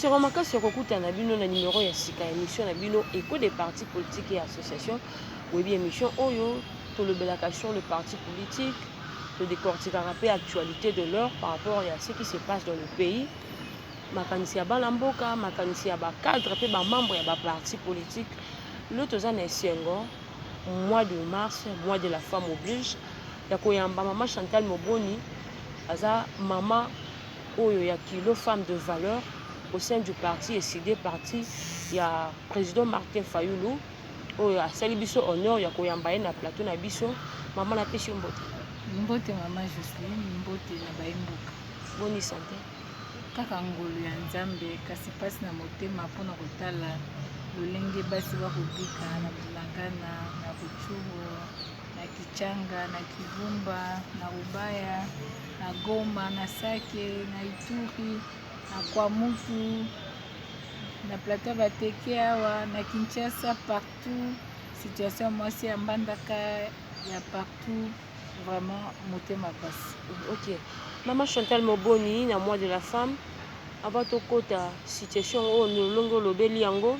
Monsieur Romaka, c'est que na bino na numéro ya sika émission na bino écho des partis politiques et associations. Oui bien émission oyo tout le belakation le parti politique le décortiquer peu actualité de l'heure par rapport à ce qui se passe dans le pays. Makanisi ya balamboka, makanisi ya ba cadre pe ba membre ya ba parti politique. Le tozana esengo mois de mars, mois de la femme oblige. Ya koyamba maman Chantal Moboni aza maman oyo ya kilo femme de valeur au sein du parti et sidé parti il y a président Martin Fayoulou oyo asali biso honneur ya koyamba na plateau na biso maman na pesi mbote mbote maman Jocelyne mbote na baimboka boni santé kaka ngolu ya nzambe kasi pasi na motema mpona kotala lolenge basi bakobika na bulangana na buchuru na kichanga na kivumba na rubaya na Goma na Sake na Ituri na Kwamutu na plateau bateke awa na Kinshasa partout situation mwasi ya mbandaka ya partout vraiment motema pasi. Ok maman Chantal Moboni na mois de la femme avant to kota situation o longo lobeli yango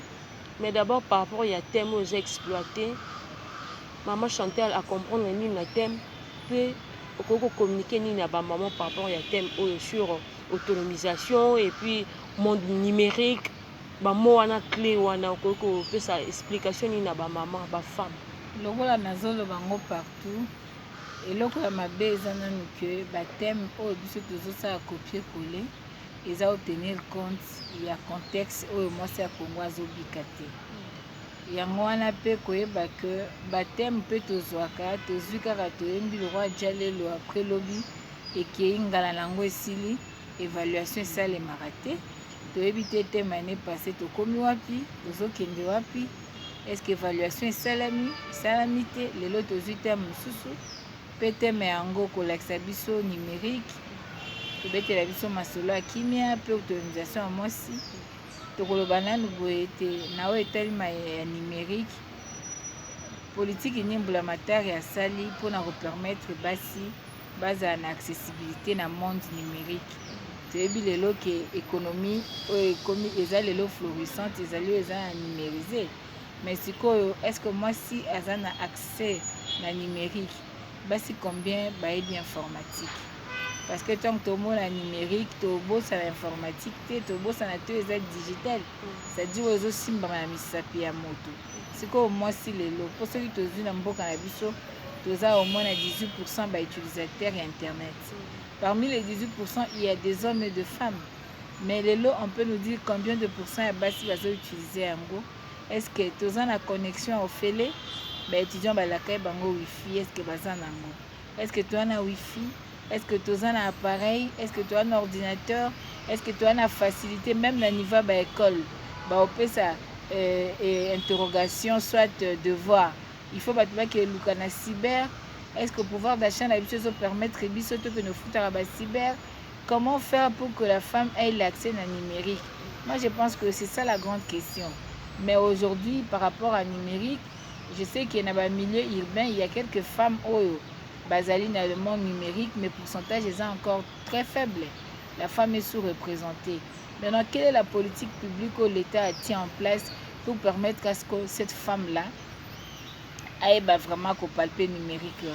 mais d'abord par rapport ya thème aux exploités maman Chantal a comprendre ni na thème puis on communiquer ni na ba maman par rapport ya thème sur autonomisation et puis monde numérique ba mo wana clé wana ko pesa explication ni na ba maman ba femme lokola nazolo bango partout eloko ya mabe eza nanu ke ba thème oyo biso tozosala copier coller eza obtenir compte ya contexte oyo mwasi ya Kongo azobika te yango wana mpe koyeba ke bathème mpe tozwaka tozwi kaka toyembi lokwa dia lelo après lobi ekei ngala nango esili évaluation esalemaka te toyebi te thème année passée tokomi wapi tozokende wapi est-ce que évaluation esalami te lelo tozwi thème mosusu mpe thème yango kolakisa biso numérique tobetela biso masolo ya kimia mpe autonomisation ya mwasi tokoloba nanu boye ete na oyo etalima ya numérique politike nimbula matari asali mpona kopermettre basi bazala na accessibilité na monde numérique toyebi lelo ke économie oyo ekomi eza lelo florissante ezali oyo eza na numérisé mais sikoyo est ce que mwasi aza na accès na numérique basi combien bayebi informatique parce que tant que tomona numérique tobosana informatique te tobosana te eza digital c'est-à-dire oyo ezosimbama na misapi ya moto sikoyo mwasi lelo mpo soki tozwi na mboka na biso toza au moins na 18% bautilisateur ya internet parmi les 18% il y a des hommes et de femmes mais lelo on peut nous dire combien de pourcents ya basi bazoutilize yango est-ce que toza na connexion ofele baétudiant balaka bango wifi est-ce que baza nango est-ce que toza na wifi est-ce que tu as un appareil, est-ce que tu as un ordinateur, est-ce que tu as une facilité, même au niveau de l'école, on peut ça interrogation, soit devoir. Il faut que le cyber, est-ce que le pouvoir d'achat permettre que nous foutons à cyber, comment faire pour que la femme ait l'accès au numérique? Moi je pense que c'est ça la grande question. Mais aujourd'hui, par rapport à numérique, je sais qu'il y a un milieu urbain, il y a quelques femmes basali dans le monde numérique, mais le pourcentage est encore très faible. La femme est sous-représentée. Maintenant, quelle est la politique publique que l'État tient en place pour permettre à ce que cette femme-là ait vraiment palper numérique?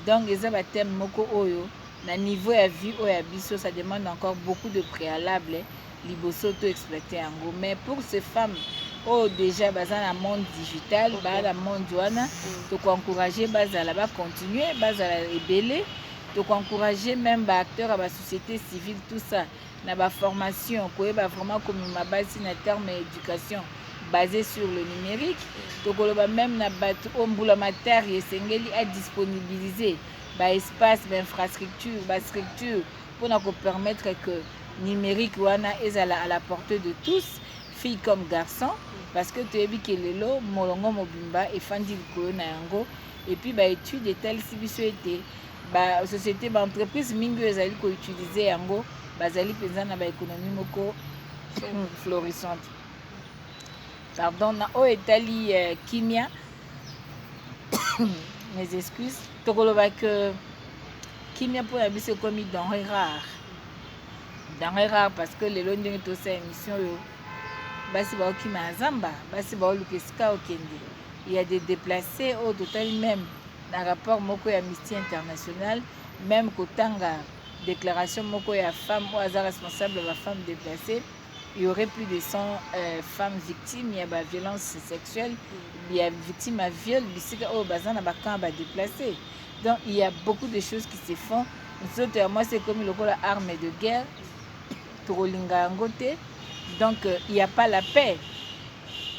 Donc, les thèmes moko oyo, na niveau de vie oyo biso, ça demande encore beaucoup de préalables, liboso to exploiter en gros. Mais pour ces femmes, déjà dans le monde digital, dans le monde douane, donc encourager bazala ba continuer, bazala ébeler, donc encourager même les acteurs à la société civile tout ça, na ba formation, quoi vraiment comme ma base en termes d'éducation basée sur le numérique, donc même na ba ombula matériel sengeli à disponibiliser ba espace, ba infrastructure, ba structure pour nous permettre que numérique wana est à la portée de tous, filles comme garçons. Parce que tu as vu que lelo molongo mobimba et fandi likolo na yango et puis ba étude etali biso ete ba société ba entreprise mingi ezali ko utiliser yango bazali penza na ba économie moko florissante. Pardon na o etali kimia mes excuses tokoloba que kimia pour la biso comme denrée rare denrée rare parce que les londres tous ces émissions basi ba okima zamba basi ba olukeska okende. Il y a des déplacés au total même dans rapport moko ya Amnesty International même kotanga déclaration moko ya femme ou hasard responsable de la femme déplacée. Il y aurait plus de 100 femmes victimes, il y a des violences sexuelles, il y a victimes à viol, déplacées. Donc il y a beaucoup de choses qui se font. Moi c'est comme la arme de guerre, donc il n'y a pas la paix.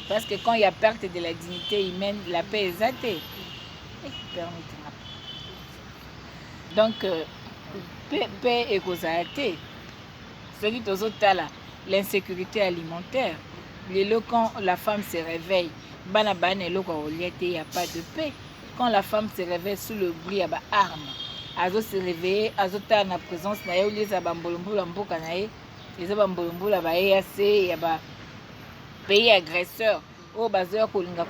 Parce que quand il y a perte de la dignité humaine, la paix est zatée. Donc paix est causalité. C'est-à-dire l'insécurité alimentaire. Quand la femme se réveille, il n'y a pas de paix. Quand la femme se réveille sous le bruit, il y a des armes. Elle se réveille, elle a la présence, il y a des pays agresseurs.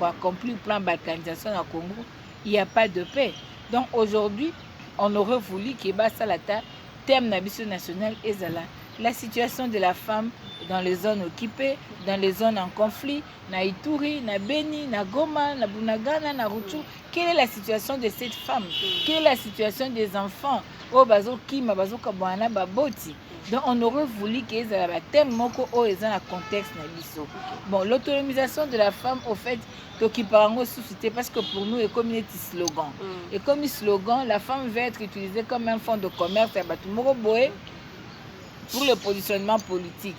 Accompli le plan de balkanisation au Congo, il n'y a pas de paix. Donc aujourd'hui, on aurait voulu qu'il y ait un thème national et la situation de la femme dans les zones occupées, dans les zones en conflit, na Ituri, na Beni, na Goma, na Bunagana, na Rutshuru. Quelle est la situation de cette femme? Quelle est la situation des enfants? Oh, bazo kima, bazo kabwana, baboti. Donc on aurait voulu qu'il y ait un thème moko dans le contexte na biso. Bon, l'autonomisation de la femme, au fait, qui parle suscité parce que pour nous, c'est comme un slogan. Et comme un slogan, la femme va être utilisée comme un fonds de commerce pour le positionnement politique.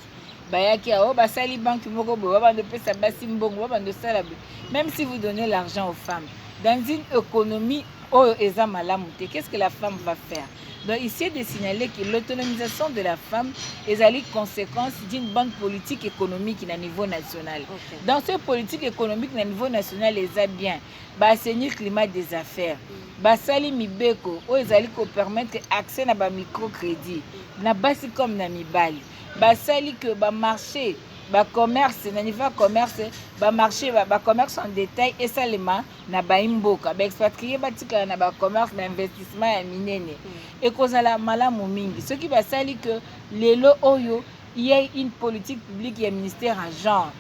Même si vous donnez l'argent aux femmes, dans une économie, qu'est-ce que la femme va faire? Donc ici, de signaler que l'autonomisation de la femme est la conséquence d'une bonne politique économique à niveau national. Okay. Dans cette politique économique à niveau national, les a bien, assainir le climat des affaires, basali mibeko, permettre l'accès à un microcrédit, na basi comme na mibali, basali que marché, commerce, na niveau commerce, marché, commerce en détail et seulement na baimboka, expatrié batika na commerce d'investissement ya minene. Et kozala malamu mingi. Ce qui va sali que lelo oyo, il y a une politique publique et un ministère à genre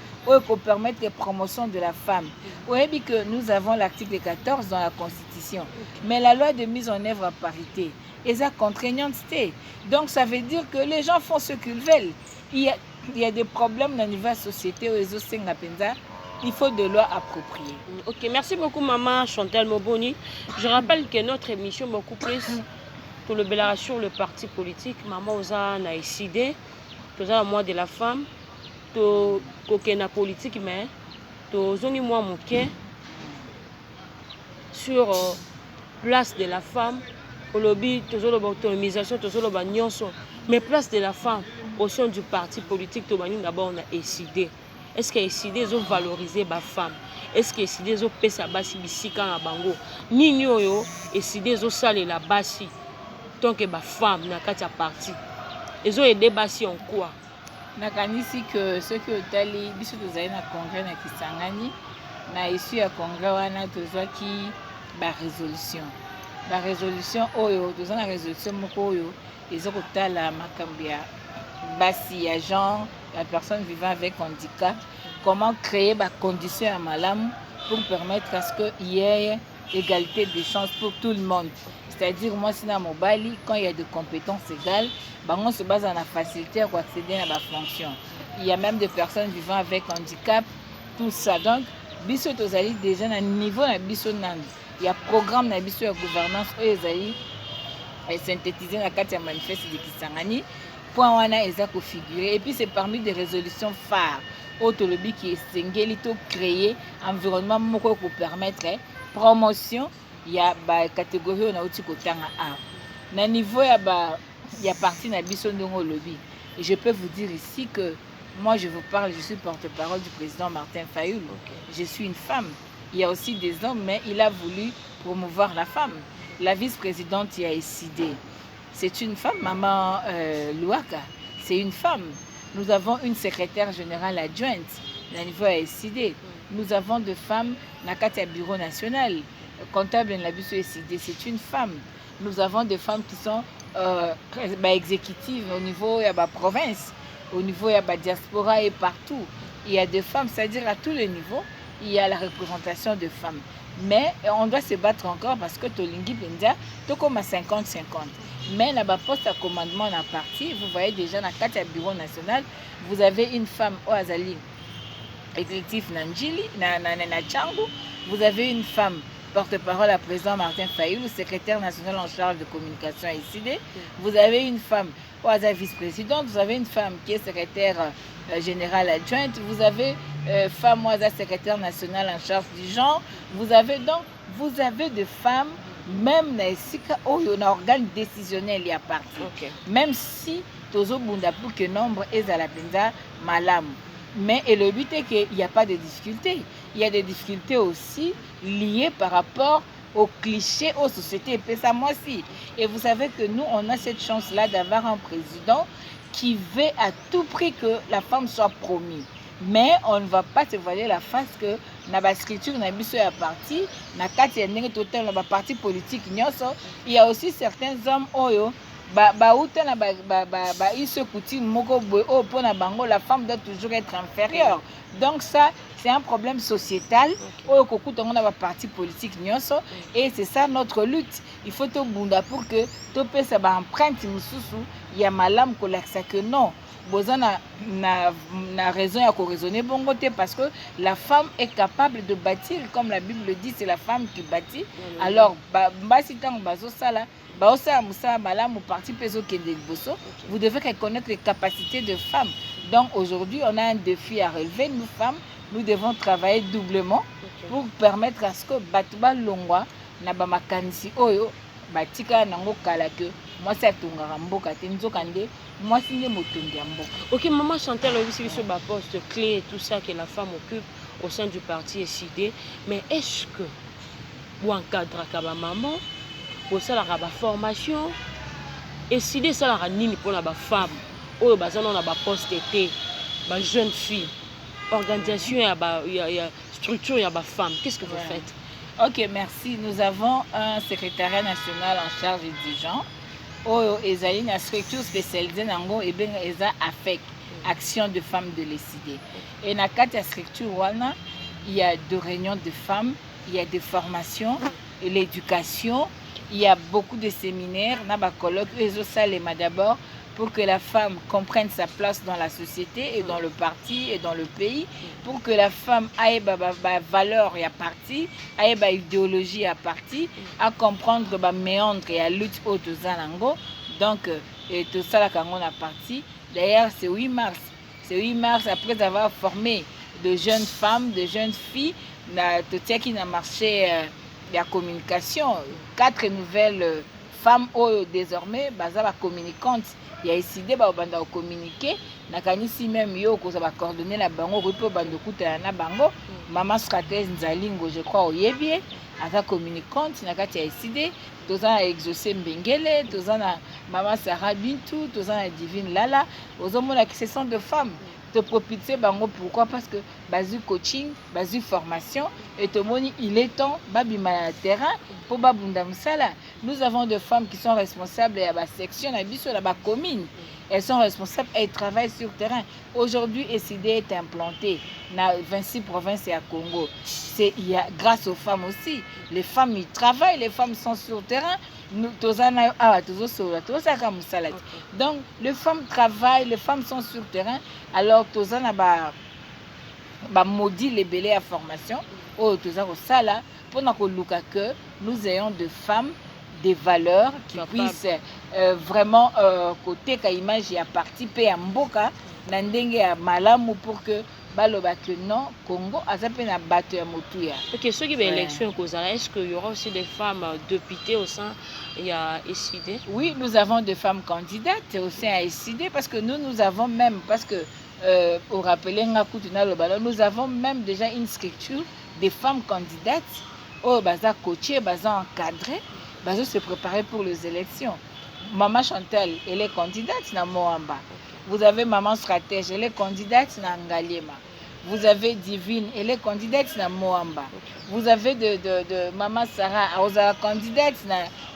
pour permettre la promotion de la femme. Vous voyez que nous avons l'article 14 dans la Constitution, mais la loi de mise en œuvre à parité est contraignante. Donc ça veut dire que les gens font ce qu'ils veulent. Il y a des problèmes dans la société où il faut de lois appropriées. Ok, merci beaucoup maman Chantal Moboni. Je rappelle que notre émission beaucoup plus pour le Bélaration, le parti politique, maman Oza a décidé, tout ça moi de la femme, to kokena politique mais to zongi moi moké sur place de la femme au lobby toujours l'autonomisation toujours le nyonso mais place de la femme au sein du parti politique to bani d'abord on a décidé est-ce que décidé ils ont valorisé ba femme est-ce que décidé ils ont pesa basi bisika na bango nini oyo décidé ils ont salé la basi tant que ba femme na kati ya parti ils ont aidé basi en quoi? Nakanisi que ceux qui ont allé biso tozali na congrès na Kisangani na issue ya congrès wana tozwaki ba résolution oyo toza na résolution moko oyo ezokotala makambo ya basi ya genre la personne vivant avec handicap comment créer ba conditions ya malamu pour permettre à ce qu'il y ait égalité de chances pour tout le monde. C'est-à-dire, moi, si dans mobali, quand il y a des compétences égales, on se base dans la facilité pour accéder à la fonction. Il y a même des personnes vivant avec handicap, tout ça. Donc, biso tozali déjà à niveau na biso nandi. Il y a programme na biso ya gouvernance ezali synthétisé dans le manifeste de Kisangani. Point wana eza ko figurer et puis c'est parmi des résolutions phares autolobby qui est sengeli to créer environnement moko pour permettre promotion il y a ba catégorie na uti kotanga a na niveau ya parti na biso ndongo lobby et je peux vous dire ici que moi je vous parle, je suis porte-parole du président Martin Fayulu. Je suis une femme. Il y a aussi des hommes mais il a voulu promouvoir la femme. La vice-présidente y a décidé. C'est une femme, maman Louaka, c'est une femme. Nous avons une secrétaire générale adjointe, au niveau ASCD. Nous avons des femmes dans le bureau national. comptable de la BCD, c'est une femme. Nous avons des femmes qui sont exécutives au niveau de la province, au niveau de la diaspora et partout. Il y a des femmes, c'est-à-dire à tous les niveaux, il y a la représentation de femmes. Mais on doit se battre encore parce que Tolingi Bendia, tout comme à 50-50. Mais là-bas, poste à commandement en partie, vous voyez déjà dans le cadre du bureau national, vous avez une femme au Azali, exécutif Nanjili, Changu, vous avez une femme porte-parole à président Martin Fayou, secrétaire national en charge de communication à ICD. Vous avez une femme au Azali vice-présidente, vous avez une femme qui est secrétaire générale adjointe, vous avez femme au Azali secrétaire national en charge du genre, vous avez des femmes même dans un organe décisionnel y a parti. Même si tozo bunda pour que nombre est à la penza malam. Mais et le but est qu'il n'y a pas de difficultés. Il y a des difficultés aussi liées par rapport aux clichés, aux sociétés. Et ça, moi aussi. Et vous savez que nous, on a cette chance-là d'avoir un président qui veut à tout prix que la femme soit promise. Mais on ne va pas se voiler la face que dans la scripture, dans la partie, dans la partie politique, il y a aussi certains hommes la femme doit toujours être inférieure. Donc ça, c'est un problème sociétal dans la partie politique. Et c'est ça notre lutte. Il faut tout bunda pour que tout ça empreinte il y a malam que non. Na raison à raisonner parce que la femme est capable de bâtir, comme la Bible dit, c'est la femme qui bâtit. Alors, vous devez reconnaître les capacités de femmes. Donc aujourd'hui, on a un défi à relever. Nous femmes, nous devons travailler doublement pour permettre à ce que Batouba Longwa na bamakanisi oyo batika nango kala que moi c'est tungara mboka tenzokande moi c'est motongi ya mboka. OK, maman Chantal a vu sur ma poste clé et tout ça que la femme occupe au sein du parti SID, mais est-ce que ou encadre ka ba maman pour ça la formation SID ça la nini pour la femme oyo bazana na ba poste été ba jeune fille organisation ya structure ya ba femme, qu'est-ce que vous faites? OK, merci. Nous avons un secrétariat national en charge des gens. Ils ont une structure spécialisée dans AFEC, Action de femmes de l'ECD. Et dans cette structure, il y a des réunions de femmes, il y a des formations, l'éducation, il y a beaucoup de séminaires, colloques, d'abord pour que la femme comprenne sa place dans la société et dans le parti et dans le pays, pour que la femme ait valeur et à parti, ait idéologie à parti, à comprendre méandre et à lutte au Zanango. Donc, tout ça, on a parti. D'ailleurs, c'est 8 mars. C'est 8 mars, après avoir formé de jeunes femmes, de jeunes filles, tout qui a marché la communication. 4 nouvelles femmes désormais, communicantes. Il y a décidé de communiquer. Nakanisi même yo ko za coordonner la bango ripo bando kuta na bango. Maman stratège Nzalingo je crois au yebie aka communicante nakati ya décidé tozana exaucer Mbengele, tozana maman Sarah Bintou, tozana Divine Lala, ozomona que ce sont de femmes de propulser bango. Pourquoi? Parce que basu coaching, basu formation et tomoni il est temps babima na terrain pour babunda musala. Nous avons des femmes qui sont responsables de la section de la commune. Elles sont responsables et elles travaillent sur le terrain. Aujourd'hui, SID est implanté dans 26 provinces et à Congo. Grâce aux femmes aussi. Les femmes, ils travaillent, les femmes sont sur le terrain. Donc, les femmes travaillent, les femmes sont sur le terrain. Alors, maudit les bélés à formation. Pour que nous ayons des femmes, des valeurs qui puissent vraiment côté ka image ya participer à mboka na ndenge ya malamu pour que baloba que non Congo azape na bato ya motuya. OK, ceux qui va élection kozala, est-ce qu'il y aura aussi des femmes députées au sein ya SID? Oui, nous avons des femmes candidates au sein à SID parce que nous avons même au rappeler nous avons même déjà une structure des femmes candidates au baza coachées, baza encadrées, baza se préparer pour les élections. Maman Chantal, elle est candidate dans Moamba. Vous avez Maman Stratège, elle est candidate dans Ngaliema. vous avez Divine, elle est candidate na Moamba. Vous avez de Maman Sarah, elle est candidate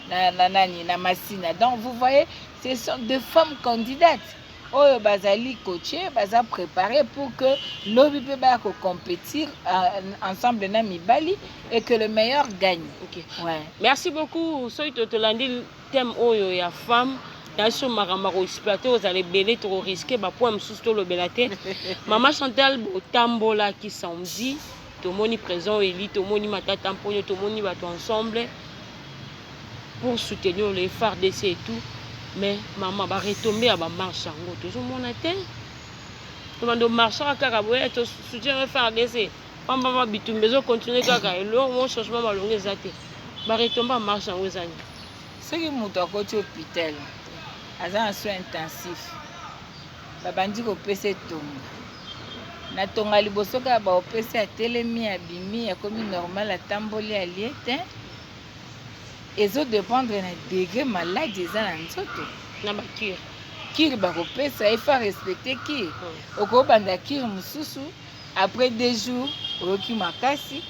na Massina. Donc vous voyez, ce sont deux femmes candidates. Oyo bazali coaché, baza préparé pour que l'obi peut compétir ensemble na mibali et que le meilleur gagne. Ok. Ouais. Merci beaucoup. Soy tolandi thème oyo ya femme. D'ailleurs, makamako exploité aux allez belé trop risqué ba point msusto le belate. Maman Chantal Botambola qui samedi, tout le monde présent Eli, tout le monde matata tamponyo, tout le monde va ensemble pour soutenir les FARDC et tout. Mais maman va retomber à ma marche en gros. Toujours mon atteint. Tout le monde marche à Karaboé, tout soutien les FARDC. Pamba va bitumbezo continuer kaka et là mon changement va longuer zate. Va retomber à marche en gros. Ce qui m'a à côté hôpital. Aza un soin intensif. Babandi ko pese tonga. Na tonga liboso ka ba opese a telemi abimi ya komi normal atamboli aliete. Ezo dépendre na degré malade eza na nzoto. Na ba kir. Kir ba ko pesa il faut respecter kir. Oko banda kir mususu après 2 jours oki makasi.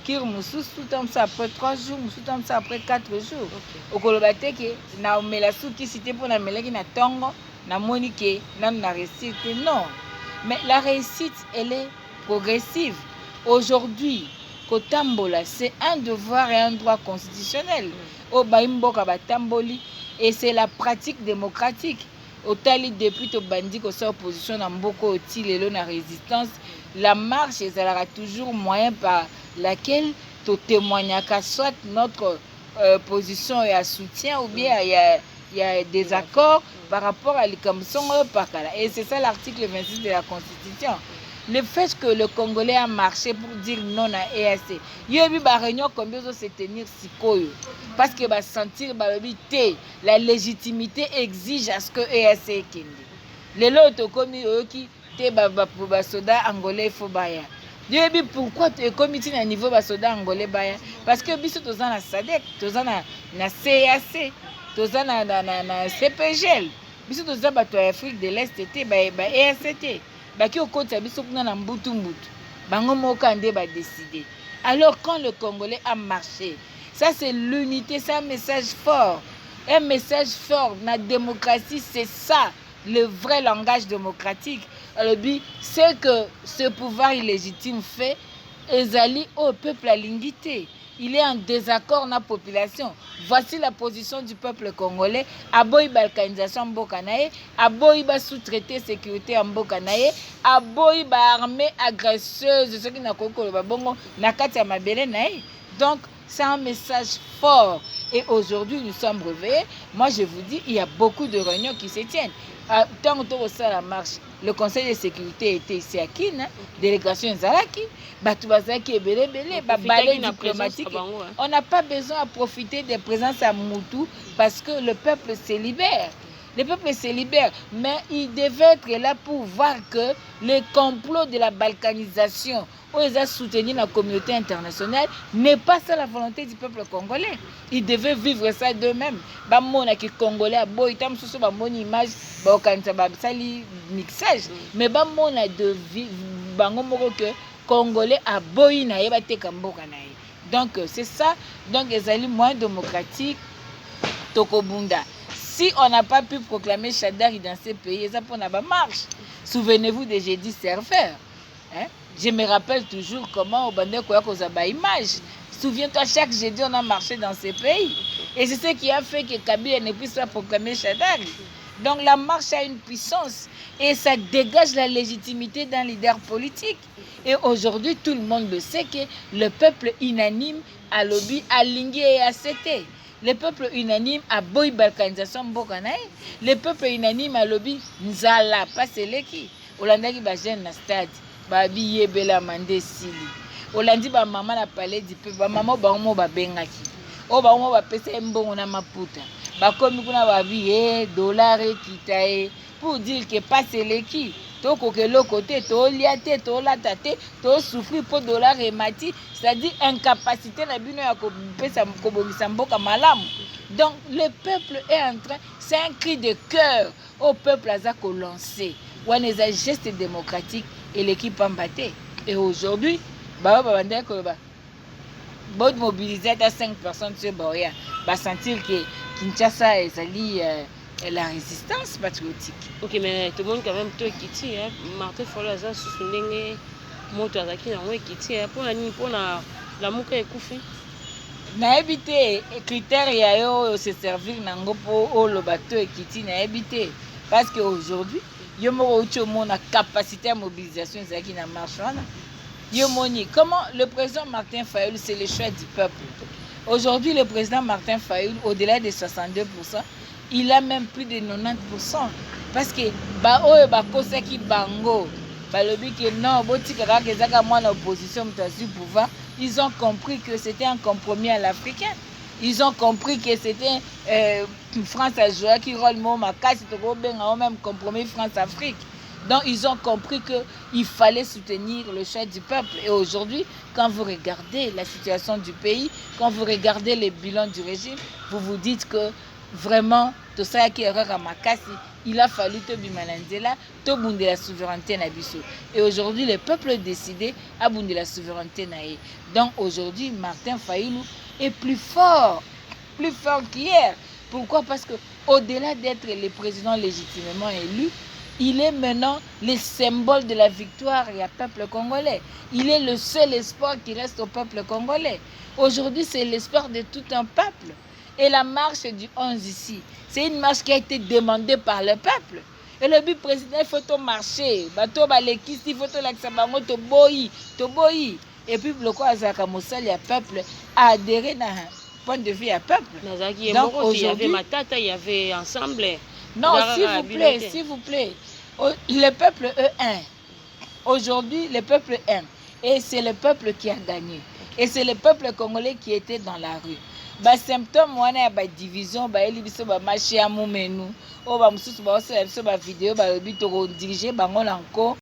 Kir mususu tam ça après 3 jours, mususu tam ça après 4 jours. Okoloba te ke na omela suki cité pour na melaki na tongo na moni ke nan na réussite. Non. Mais la réussite elle est progressive. Aujourd'hui, kotambola c'est un devoir et un droit constitutionnel. O baimboka batamboli et c'est la pratique démocratique. Otali depuis to bandi ko sa opposition na mboko oti lelo na résistance, la marche ezalaka toujours moyen par laquelle tu témoignes soit notre position et à soutien ou bien il y a des accords par rapport à l'Ikamson Pakala. Et c'est ça l'article 26 de la Constitution. Le fait que le Congolais a marché pour dire non à EAC, il y a eu une réunion combien de se tenir sikoyo parce que va sentir la légitimité exige à ce que EAC kende. Les autres comme qui te ba soda angolais faut baya. Yebi pourquoi tu es comité à niveau basoda angolais baya parce que biso toza na SADC, toza na CAC, toza na CPGL. Biso toza bato ya Afrique de l'Est te ba EACT. Ba ki okota biso kuna na mbutu. Bango moko ande ba décider. Alors quand le Congolais a marché, ça c'est l'unité, c'est un message fort. Un message fort na démocratie, c'est ça le vrai langage démocratique. Alors, ce que ce pouvoir illégitime fait, ezali au peuple à l'ingité. Il est en désaccord dans la population. Voici la position du peuple congolais. Aboyi balkanisation mbokanaye, aboyi ba sous-traité sécurité mbokanaye, aboyi ba armée agresseuse, ce qui n'a pas le bongo nakati ya mabele naye. Donc c'est un message fort. Et aujourd'hui, nous sommes réveillés. Moi, je vous dis, il y a beaucoup de réunions qui se tiennent. Tant que tu as la marche, le Conseil de sécurité était ici à Kin, délégation Zalaki, Batubazaki et Belé, balai diplomatique. On n'a pas besoin de profiter des présences à Moutou parce que le peuple se libère. Le peuple se libère, mais il devait être là pour voir que le complot de la balkanisation, où ils ont soutenu la communauté internationale, n'est pas ça la volonté du peuple congolais. Ils devaient vivre ça d'eux-mêmes. Bamona qui congolais a beau, itam sous bamoni image, baokanisa babsali mixage, mais bamona de bango moko que congolais a boy na yeba te kamboka na ye. Donc c'est ça. Donc les alliés moins démocratiques, Tokobunda. Si on n'a pas pu proclamer Chadari dans ces pays, ça pour la marche. Souvenez-vous des jeudis serveurs. Hein? Je me rappelle toujours comment au Bandé Koyakozaba image. Souviens-toi, chaque jeudi, on a marché dans ces pays. Et c'est ce qui a fait que Kabila ne puisse pas proclamer Chadari. Donc la marche a une puissance et ça dégage la légitimité d'un leader politique. Et aujourd'hui, tout le monde le sait que le peuple unanime a lobby, a lingé et a cété. Le peuple unanime a boy balkanisation mbokanaye. Le peuple unanime a lobby nzala pas seleki. Olandaki ba jeune na stade, ba biye bela mande sili. Olandi ba maman na palais du peuple, ba maman ba mo ba bengaki. O ba mo ba pesa mbongo na maputa. Ba komi kuna ba biye dollar kitaye pour dire que pas seleki. To kokelo côté to liate to latate to souffrir pour dollar et mati, c'est-à-dire incapacité na bino ya ko pesa ko bongisa mboka malamu. Donc le peuple est en train, c'est un cri de cœur au peuple azako lancé. Ou un geste démocratique et l'équipe en battait. Et aujourd'hui, bah bon mobiliser à 5 personnes sur Boya, bah sentir que Kinshasa est la résistance patriotique. Ok, mais tout le monde quand même tout équité, hein. Martin Fayulu a soutenu moto azaki na équité, pour la muka ekufi. Nayebi te critère ya yo se servir nango po lo bateau ekiti nayebi te parce que aujourd'hui yo moko uti omona capacité à mobilisation ezalaki na marche wana yo moni comment le président Martin Fayulu c'est le choix du peuple. Aujourd'hui le président Martin Fayulu au-delà de 62%, il a même plus de 90% parce que ba oyo bakosaki bango balobi que non botika kaka ezaka mwana opposition moto azwi pouvoir. Ils ont compris que c'était un compromis à l'africain. Ils ont compris que c'était France a joué qui rôle makasi to même compromis France-Afrique. Donc ils ont compris qu'il fallait soutenir le choix du peuple. Et aujourd'hui, quand vous regardez la situation du pays, quand vous regardez les bilans du régime, vous vous dites que vraiment tout ça qui erreur à makasi, il a fallu te bimanandela, te bunde la souveraineté na biso. Et aujourd'hui, le peuple a décidé à bunde la souveraineté na ye. Donc aujourd'hui, Martin Fayulu est plus fort qu'hier. Pourquoi? Parce que au-delà d'être le président légitimement élu, il est maintenant le symbole de la victoire du peuple congolais. Il est le seul espoir qui reste au peuple congolais. Aujourd'hui, c'est l'espoir de tout un peuple. Et la marche du 11 ici, c'est une marche qui a été demandée par le peuple. Et le but président, il faut tout marcher. Il faut tout l'accès, to boyi. Et puis, le quoi, il y a peuple a adhéré à un point de vue à peuple. Donc, aujourd'hui, il y avait Matata, il y avait ensemble. Non, s'il vous plaît. Le peuple est un. Aujourd'hui, le peuple est un. Et c'est le peuple qui a gagné. Et c'est le peuple congolais qui était dans la rue. Ba symptôme wana ya ba division ba eli biso ba marché ya mumenu o ba mususu ba osala biso ba vidéo ba lobi to diriger bango na nko